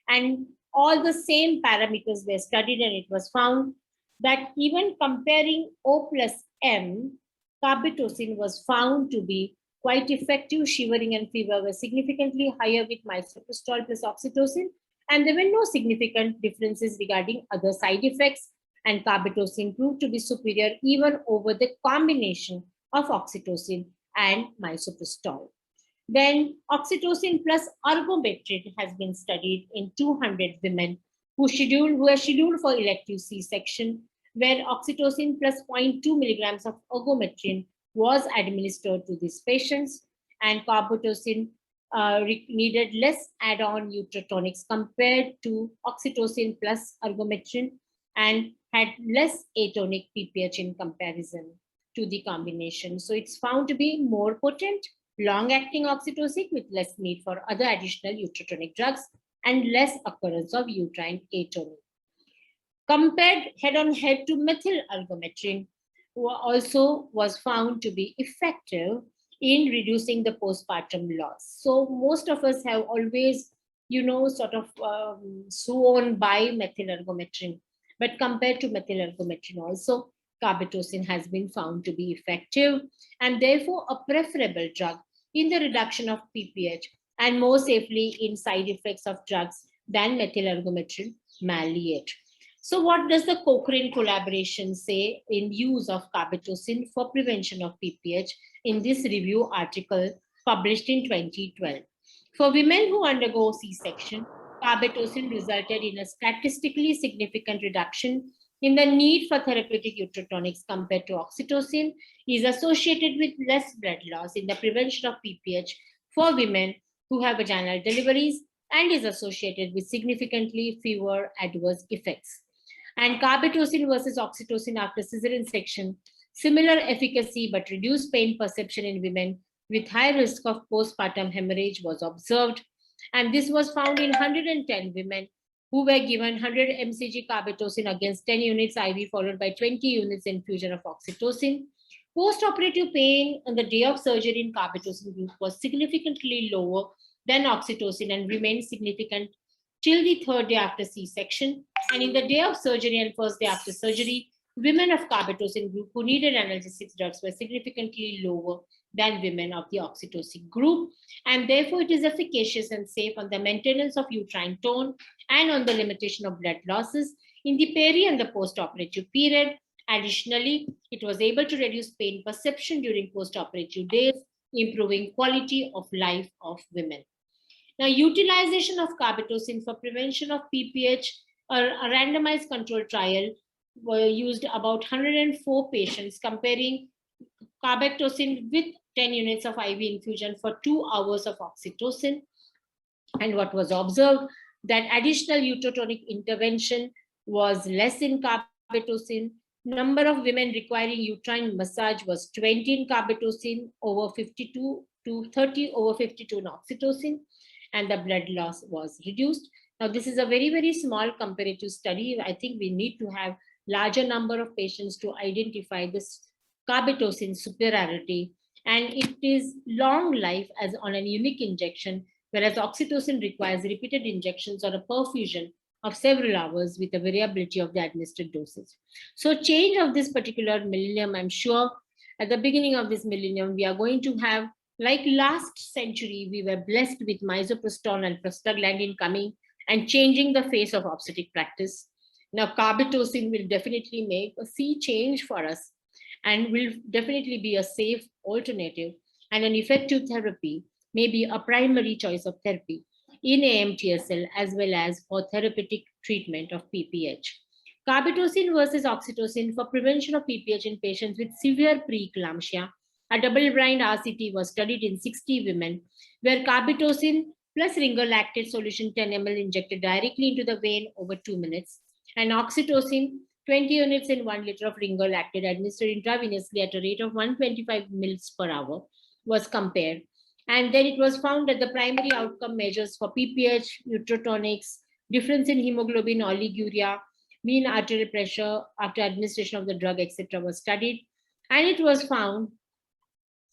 And all the same parameters were studied, and it was found that even comparing O plus M, carbetocin was found to be quite effective. Shivering and fever were significantly higher with misoprostol plus oxytocin, and there were no significant differences regarding other side effects, and carbetocin proved to be superior even over the combination of oxytocin and misoprostol. Then oxytocin plus ergometrin has been studied in 200 women who were scheduled for elective C-section, where oxytocin plus 0.2 milligrams of ergometrin was administered to these patients, and carbetocin needed less add-on uterotonics compared to oxytocin plus ergometrin, and had less atonic PPH in comparison to the combination. So it's found to be more potent, long-acting oxytocin with less need for other additional uterotonic drugs and less occurrence of uterine atony. Compared head-on-head to methyl ergometrin, also was found to be effective in reducing the postpartum loss. So most of us have always, sort of sworn by methyl ergometrin, but compared to methyl ergometrin also, carbetocin has been found to be effective and therefore a preferable drug in the reduction of PPH and more safely in side effects of drugs than methyl ergometrin maleate. So what does the Cochrane collaboration say in use of carbetocin for prevention of PPH in this review article published in 2012? For women who undergo C-section, carbetocin resulted in a statistically significant reduction in the need for therapeutic uterotonics compared to oxytocin, is associated with less blood loss in the prevention of PPH for women who have vaginal deliveries, and is associated with significantly fewer adverse effects. And carbetocin versus oxytocin after cesarean section, similar efficacy but reduced pain perception in women with high risk of postpartum hemorrhage was observed. And this was found in 110 women who were given 100 mcg carbetocin against 10 units IV followed by 20 units infusion of oxytocin. Post-operative pain on the day of surgery in carbetocin group was significantly lower than oxytocin and remained significant till the third day after C-section. And in the day of surgery and first day after surgery, women of carbetocin group who needed analgesic drugs were significantly lower than women of the oxytocin group. And therefore, it is efficacious and safe on the maintenance of uterine tone and on the limitation of blood losses in the peri and the post-operative period. Additionally, it was able to reduce pain perception during post-operative days, improving quality of life of women. Now, utilization of carbetocin for prevention of PPH, a randomized controlled trial, were used about 104 patients comparing carbetocin with 10 units of IV infusion for 2 hours of oxytocin. And what was observed, that additional uterotonic intervention was less in carbetocin. Number of women requiring uterine massage was 20 in carbetocin over 52 to 30 over 52 in oxytocin, and the blood loss was reduced. Now, this is a very, very small comparative study. I think we need to have larger number of patients to identify this carbetocin superiority, and it is long life as on a unique injection, whereas oxytocin requires repeated injections or a perfusion of several hours with a variability of the administered doses. So change of this particular millennium, I'm sure at the beginning of this millennium, we are going to have, like last century, we were blessed with misoprostol and prostaglandin coming and changing the face of obstetric practice. Now, carbetocin will definitely make a sea change for us and will definitely be a safe alternative and an effective therapy, may be a primary choice of therapy in AMTSL as well as for therapeutic treatment of PPH. Carbetocin versus oxytocin for prevention of PPH in patients with severe preeclampsia. A double-blind RCT was studied in 60 women where carbetocin plus ringalactate solution 10 ml injected directly into the vein over 2 minutes, and oxytocin 20 units in 1 liter of ringalactate administered intravenously at a rate of 125 ml per hour was compared. And then it was found that the primary outcome measures for PPH, uterotonics, difference in hemoglobin, oliguria, mean arterial pressure after administration of the drug, etc. was studied. And it was found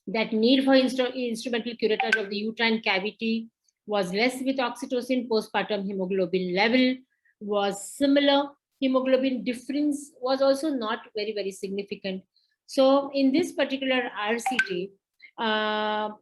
that need for instrumental curettage of the uterine cavity was less with oxytocin. Postpartum hemoglobin level was similar. Hemoglobin difference was also not very, very significant. So in this particular RCT,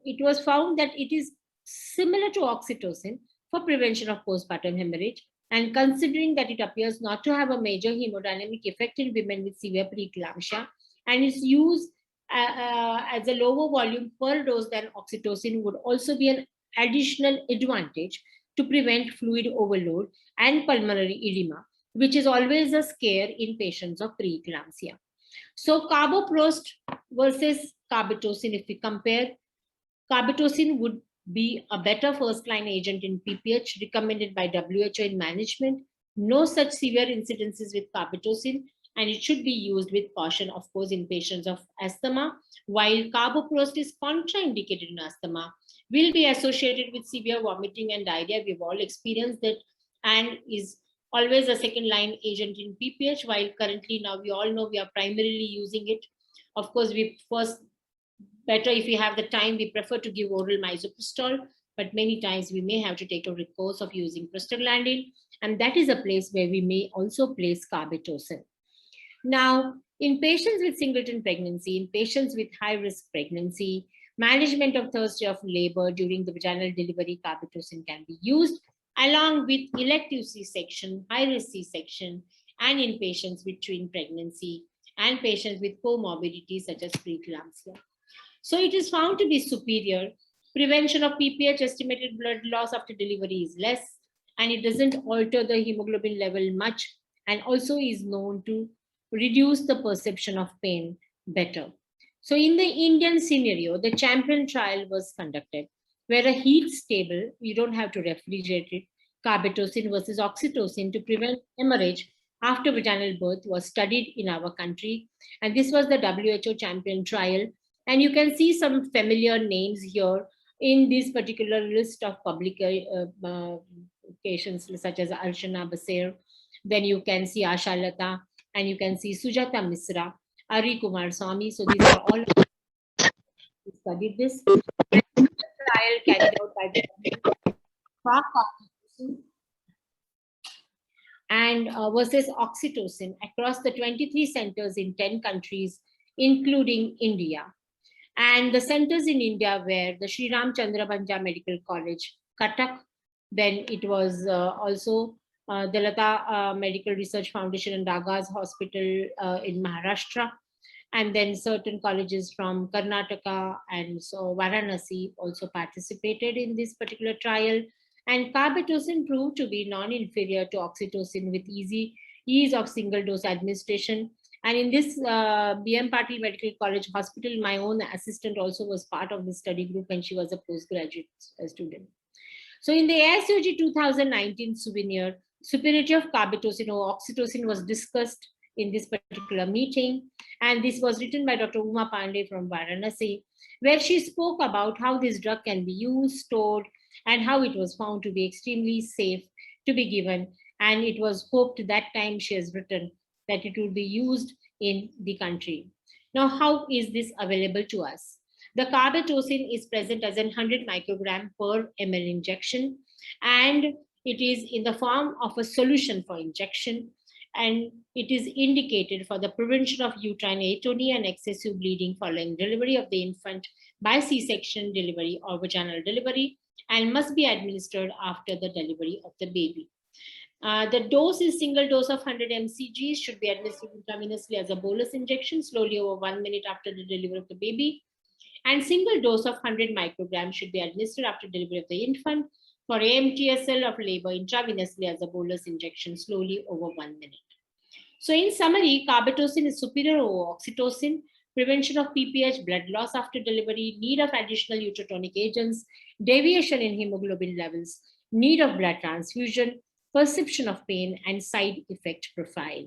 it was found that it is similar to oxytocin for prevention of postpartum hemorrhage, and considering that it appears not to have a major hemodynamic effect in women with severe preeclampsia and is used as a lower volume per dose than oxytocin, would also be an additional advantage to prevent fluid overload and pulmonary edema, which is always a scare in patients of preeclampsia. So carboprost versus carbetocin, if we compare, carbetocin would be a better first-line agent in PPH recommended by WHO in management. No such severe incidences with carbetocin, and it should be used with caution, of course, in patients of asthma, while carboprost is contraindicated in asthma, will be associated with severe vomiting and diarrhea. We've all experienced that, and is always a second-line agent in PPH, while currently now we all know we are primarily using it. Of course, we first, better if we have the time, we prefer to give oral misoprostol, but many times we may have to take a recourse of using prostaglandin, and that is a place where we may also place carbetocin. Now, in patients with singleton pregnancy, in patients with high-risk pregnancy, management of third day of labor during the vaginal delivery, carbetocin can be used, along with elective C-section, high-risk C-section, and in patients with twin pregnancy and patients with comorbidities such as preeclampsia. So it is found to be superior. Prevention of PPH, estimated blood loss after delivery is less, and it doesn't alter the hemoglobin level much, and also is known to reduce the perception of pain better. So in the Indian scenario, the champion trial was conducted where a heat stable, you don't have to refrigerate it, carbetocin versus oxytocin to prevent hemorrhage after vaginal birth was studied in our country. And this was the WHO champion trial. And you can see some familiar names here in this particular list of publications such as Archana Baser. Then you can see Asha Lata, and you can see Sujata Misra, Ari Kumar Swami. So these are all who studied this. Trial carried out by the and versus oxytocin across the 23 centers in 10 countries, including India. And the centers in India were the Sri Ram Chandra Banja Medical College, Cuttack. Then it was also the Lata Medical Research Foundation and Dagas Hospital in Maharashtra. And then certain colleges from Karnataka and so Varanasi also participated in this particular trial. And carbetocin proved to be non-inferior to oxytocin with ease of single dose administration. And in this B.M. Patil Medical College Hospital, my own assistant also was part of the study group, and she was a postgraduate student. So in the ASOG 2019 souvenir, superiority of carbetocin over oxytocin was discussed in this particular meeting. And this was written by Dr. Uma Pandey from Varanasi, where she spoke about how this drug can be used, stored, and how it was found to be extremely safe to be given. And it was hoped that time she has written that it would be used in the country. Now, how is this available to us? The carbetocin is present as 100 microgram per ml injection, and it is in the form of a solution for injection, and it is indicated for the prevention of uterine atony and excessive bleeding following delivery of the infant by C-section delivery or vaginal delivery, and must be administered after the delivery of the baby. The dose is single dose of 100 mcg, should be administered intravenously as a bolus injection slowly over 1 minute after the delivery of the baby. And single dose of 100 micrograms should be administered after delivery of the infant for AMTSL of labor intravenously as a bolus injection slowly over 1 minute. So in summary, carbetocin is superior over oxytocin, prevention of PPH, blood loss after delivery, need of additional uterotonic agents, deviation in hemoglobin levels, need of blood transfusion, perception of pain, and side effect profile.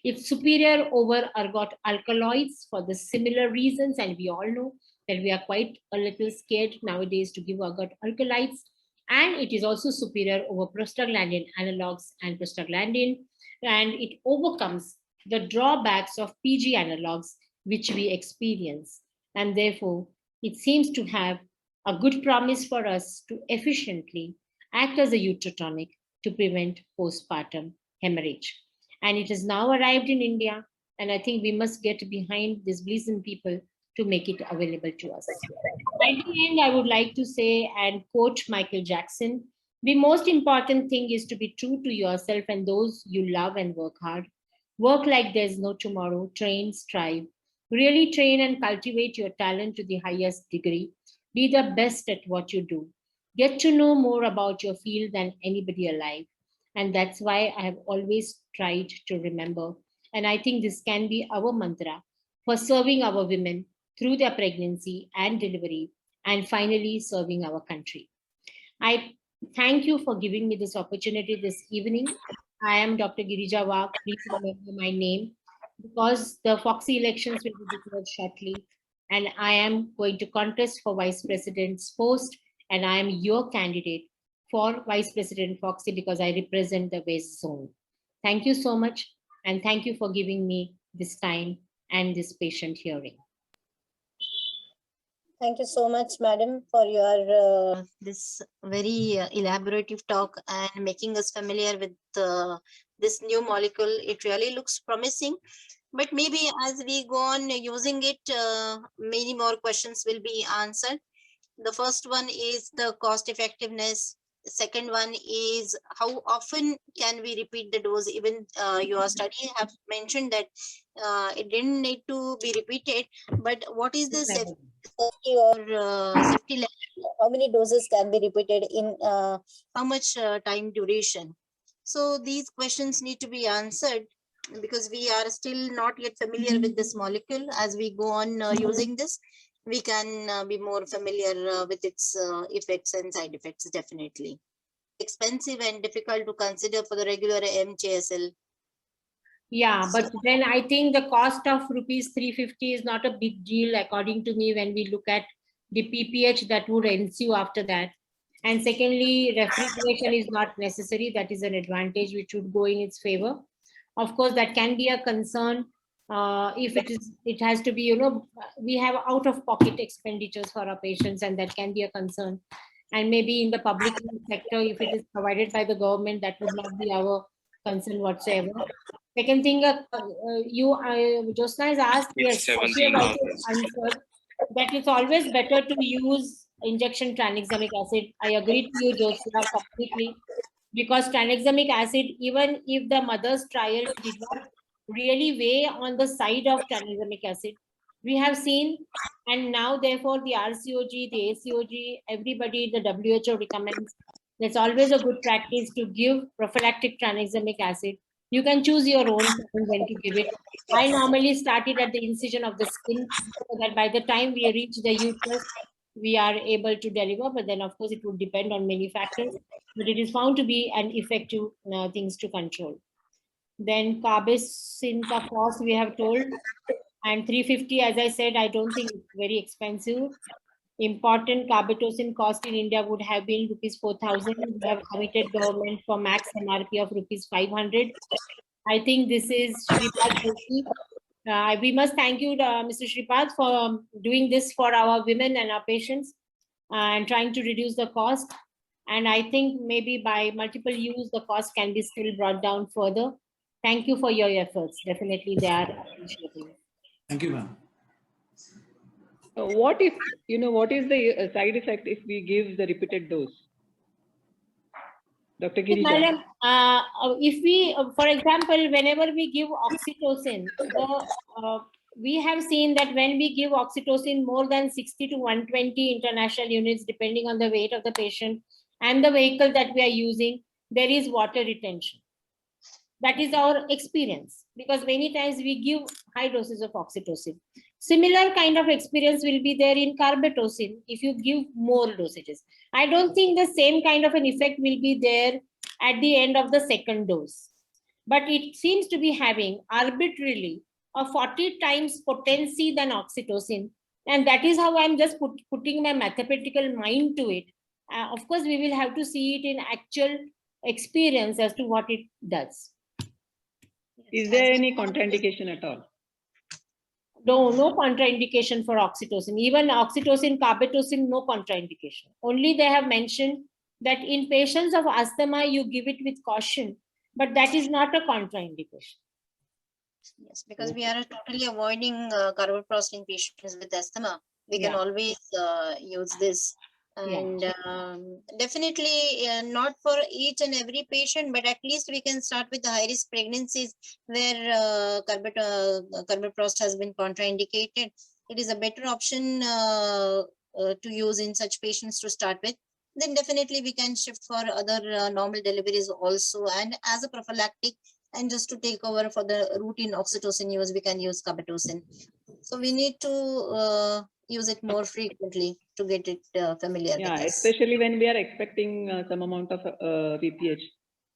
It's superior over ergot alkaloids for the similar reasons, and we all know that we are quite a little scared nowadays to give ergot alkaloids. And it is also superior over prostaglandin analogs and prostaglandin, and it overcomes the drawbacks of PG analogs which we experience. And therefore, it seems to have a good promise for us to efficiently act as a uterotonic to prevent postpartum hemorrhage. And it has now arrived in India, and I think we must get behind these Gleason people to make it available to us. At the end, I would like to say and quote Michael Jackson, the most important thing is to be true to yourself and those you love and work hard. Work like there's no tomorrow, train, strive. Really train and cultivate your talent to the highest degree. Be the best at what you do. Get to know more about your field than anybody alive. And that's why I have always tried to remember. And I think this can be our mantra for serving our women through their pregnancy and delivery, and finally serving our country. I thank you for giving me this opportunity this evening. I am Dr. Girija Wagh. Please remember my name, because the Foxy elections will be declared shortly, and I am going to contest for Vice President's post, and I am your candidate for Vice President Foxy because I represent the West Zone. Thank you so much, and thank you for giving me this time and this patient hearing. Thank you so much, madam, for your this very elaborative talk and making us familiar with this new molecule. It really looks promising, but maybe as we go on using it, many more questions will be answered. The first one is the cost effectiveness. The second one is how often can we repeat the dose? Even your study have mentioned that it didn't need to be repeated, but what is the safety or safety level, how many doses can be repeated in how much time duration. So these questions need to be answered because we are still not yet familiar with this molecule. As we go on using this, we can be more familiar with its effects and side effects, definitely. Expensive and difficult to consider for the regular MJSL. Yeah, but then I think the cost of rupees 350 is not a big deal, according to me, when we look at the PPH that would ensue after that. And secondly, refrigeration is not necessary. That is an advantage which would go in its favor. Of course, that can be a concern if it has to be, you know, we have out-of-pocket expenditures for our patients, and that can be a concern. And maybe in the public sector, if it is provided by the government, that would not be our concern whatsoever. Second thing, Josna has asked, yes, she has also answered that it's always better to use injection tranexamic acid. I agree to you, Josna, completely, because tranexamic acid, even if the mother's trial did not really weigh on the side of tranexamic acid, we have seen, and now therefore the RCOG, the ACOG, everybody, the WHO recommends, that's always a good practice to give prophylactic tranexamic acid. You can choose your own time when to give it. I normally start it at the incision of the skin, so that by the time we reach the uterus, we are able to deliver. But then, of course, it would depend on many factors. But it is found to be an effective things to control. Then carbapenem cost we have told, and 350, as I said, I don't think it's very expensive. Important carbetocin cost in India would have been rupees 4,000. We have committed government for max MRP of rupees 500. I think this is Shripad Joshi. We must thank you, Mr. Shripad, for doing this for our women and our patients and trying to reduce the cost. And I think maybe by multiple use, the cost can be still brought down further. Thank you for your efforts. Definitely, they are appreciated. Thank you, ma'am. What if, what is the side effect if we give the repeated dose? Dr. Girija. Madam, if we, for example, whenever we give oxytocin, we have seen that when we give oxytocin more than 60 to 120 international units, depending on the weight of the patient and the vehicle that we are using, there is water retention. That is our experience, because many times we give high doses of oxytocin. Similar kind of experience will be there in carbetocin if you give more dosages. I don't think the same kind of an effect will be there at the end of the second dose. But it seems to be having arbitrarily a 40 times potency than oxytocin. And that is how I'm just putting my mathematical mind to it. Of course, we will have to see it in actual experience as to what it does. Is there any contraindication at all? No contraindication for oxytocin. Even oxytocin, carbetocin, no contraindication. Only they have mentioned that in patients of asthma, you give it with caution, but that is not a contraindication. Yes, because we are totally avoiding carboprost in patients with asthma. We can always use this. And definitely not for each and every patient, but at least we can start with the high-risk pregnancies where carboprost has been contraindicated. It is a better option to use in such patients to start with. Then definitely we can shift for other normal deliveries also, and as a prophylactic, and just to take over for the routine oxytocin use, we can use carbetocin. So we need to use it more frequently to get it familiar with us. Especially when we are expecting some amount of VPH.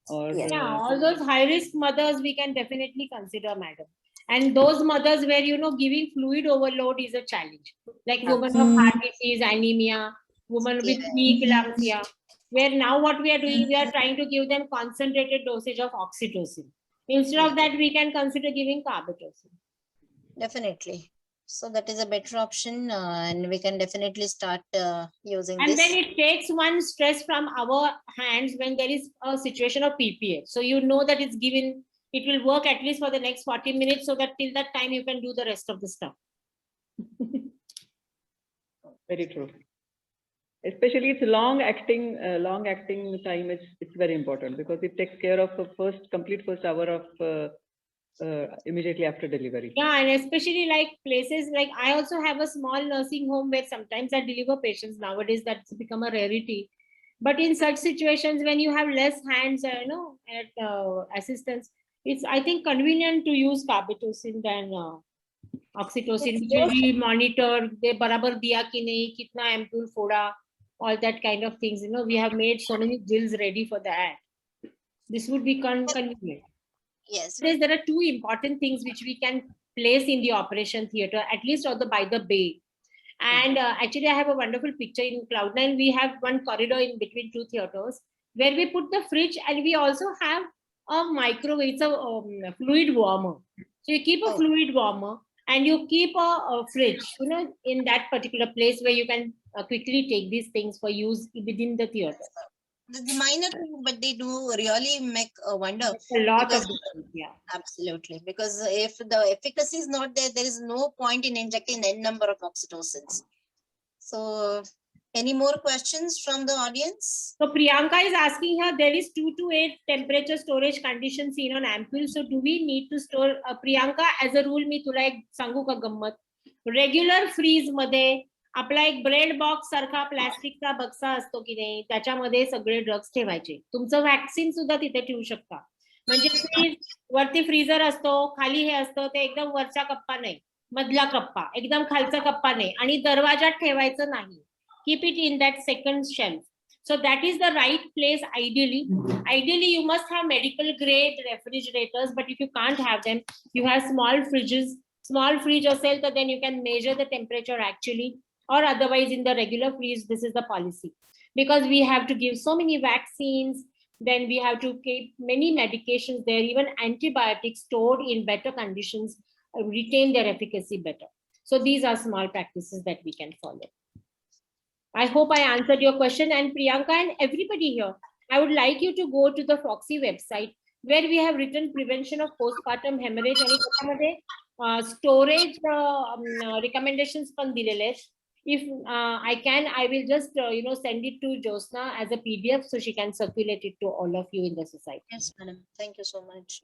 Or, all those high-risk mothers we can definitely consider, madam. And those mothers where, giving fluid overload is a challenge. Like women of heart disease, anemia, women with preeclampsia, where now what we are doing, we are trying to give them concentrated dosage of oxytocin. Instead of that, we can consider giving carbetocin. Definitely. So that is a better option, and we can definitely start using and this. And then it takes one stress from our hands when there is a situation of PPH. So you know that it's given, it will work at least for the next 40 minutes, so that till that time you can do the rest of the stuff. Very true. Especially it's long acting time, it's very important because it takes care of the complete first hour of immediately after delivery. Yeah, and especially like places like I also have a small nursing home where sometimes I deliver patients nowadays. That's become a rarity. But in such situations, when you have less hands, at assistance, it's I think convenient to use carbetocin than oxytocin, which will be monitored. They barabar diya ki nahi, kitna ampule foda, all that kind of things. We have made so many drills ready for that. This would be convenient. Yes. There are two important things which we can place in the operation theater, at least by the bay. And actually, I have a wonderful picture in Cloud9. We have one corridor in between two theaters where we put the fridge, and we also have a microwave. It's a fluid warmer. So you keep a fluid warmer and you keep a fridge, in that particular place where you can quickly take these things for use within the theater. The minor thing, but they do really make a wonder. A lot of Because- difference, yeah. Absolutely, because if the efficacy is not there, there is no point in injecting n number of oxytocins. So, any more questions from the audience? So Priyanka is asking her, there is 2 to 8 temperature storage condition seen on ampule. So do we need to store, Priyanka, as a rule, मी तुला एक सांगू का गंमत, regular freeze मध्ये आपला एक bread box सारखा प्लास्टिकचा बक्सा असतो की नाही, त्याच्यामध्ये सगळे ड्रग्स ठेवायचे. तुमचं वॅक्सिन सुद्धा तिथे ठेवू शकता. म्हणजे फ्रीज वरती फ्रीजर असतो, खाली हे असतं, ते एकदम वरचा कप्पा नाही, मधला कप्पा, एकदम खालचा कप्पा नाही, आणि दरवाजात ठेवायचं नाही. Keep it in that second shelf. So that is the right place ideally. Ideally, you must have medical grade refrigerators, but if you can't have them, you have small fridges. Small fridge yourself, so then you can measure the temperature actually, or otherwise in the regular fridge, this is the policy. Because we have to give so many vaccines, then we have to keep many medications there, even antibiotics stored in better conditions, retain their efficacy better. So these are small practices that we can follow. I hope I answered your question. And Priyanka and everybody here, I would like you to go to the Foxy website where we have written prevention of postpartum hemorrhage and storage recommendations from Dilesh. If I can, I will just send it to Josna as a PDF so she can circulate it to all of you in the society. Yes, madam. Thank you so much.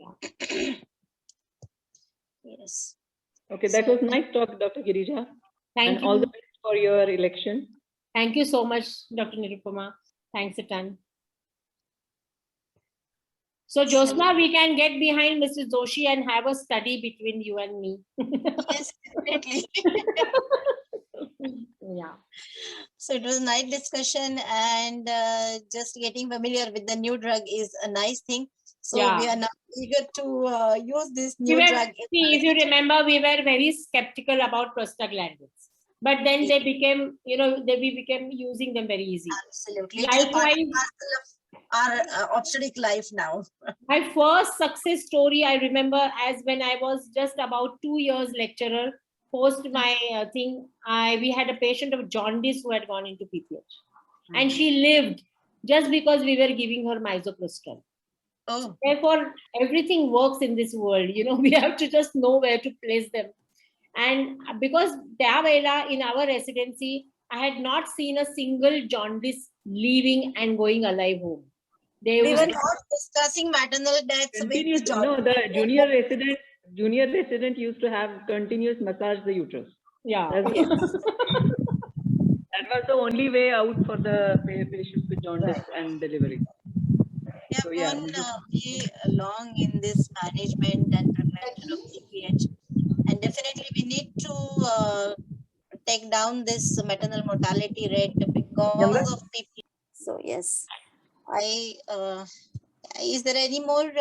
Yes. Okay, that was nice talk, Dr. Girija. Thank And you. all the best for your election. Thank you so much, Dr. Nirupama. Thanks a ton. So, Josna, we can get behind Mrs. Joshi and have a study between you and me. Yes, definitely. Yeah. So it was a nice discussion, and just getting familiar with the new drug is a nice thing. So Yeah. we are now eager to use this We new were, drug. see, if you remember, we were very skeptical about prostaglandins, but then they became, we became using them very easy. Absolutely. It is part and Likewise, parcel of our obstetric life now. my first success story I remember as when I was just about 2 years lecturer. Post my thing, we had a patient of jaundice who had gone into PPH, and she lived just because we were giving her misoprostol. Oh, Therefore, everything works in this world. We have to just know where to place them. And because त्यावेळेला in our residency, I had not seen a single jaundice leaving and going alive home. They we was were not discussing maternal deaths with Continuous, the no, the junior resident used to have continuous massage the uterus. yeah. That was the only way out for the patients with jaundice and delivery. We have So, yeah, gone way along in this management and prevention of PPH, and definitely we need to take down this maternal mortality rate because of PPH. So yes, is there any more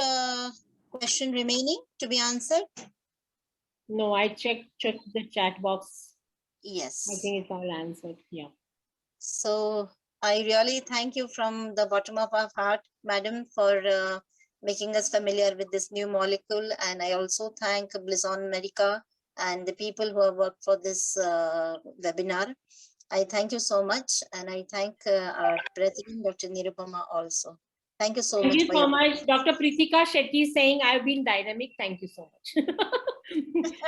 question remaining to be answered? No, I checked the chat box. Yes. I think it's all answered. Yeah. So I really thank you from the bottom of our heart, madam, for making us familiar with this new molecule. And I also thank Blizon Medica and the people who have worked for this webinar. I thank you so much. And I thank our president, Dr. Nirupama, also. Thank you so much. Thank you for so your much. Dr. Pritika Shetty is saying I've been dynamic. Thank you so much.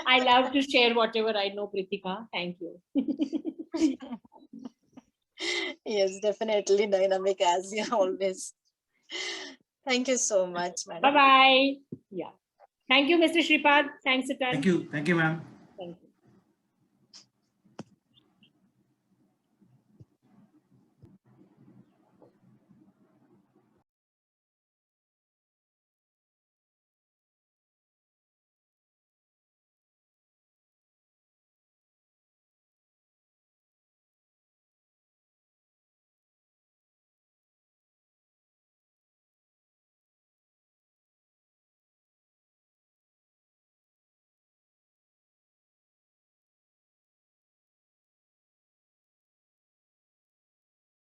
I love to share whatever I know, Pritika. Thank you. Yes, definitely dynamic as you always. Thank you so much, madam. Bye-bye. Yeah. Thank you, Mr. Shripad. Thanks, Atal. Thank you, ma'am.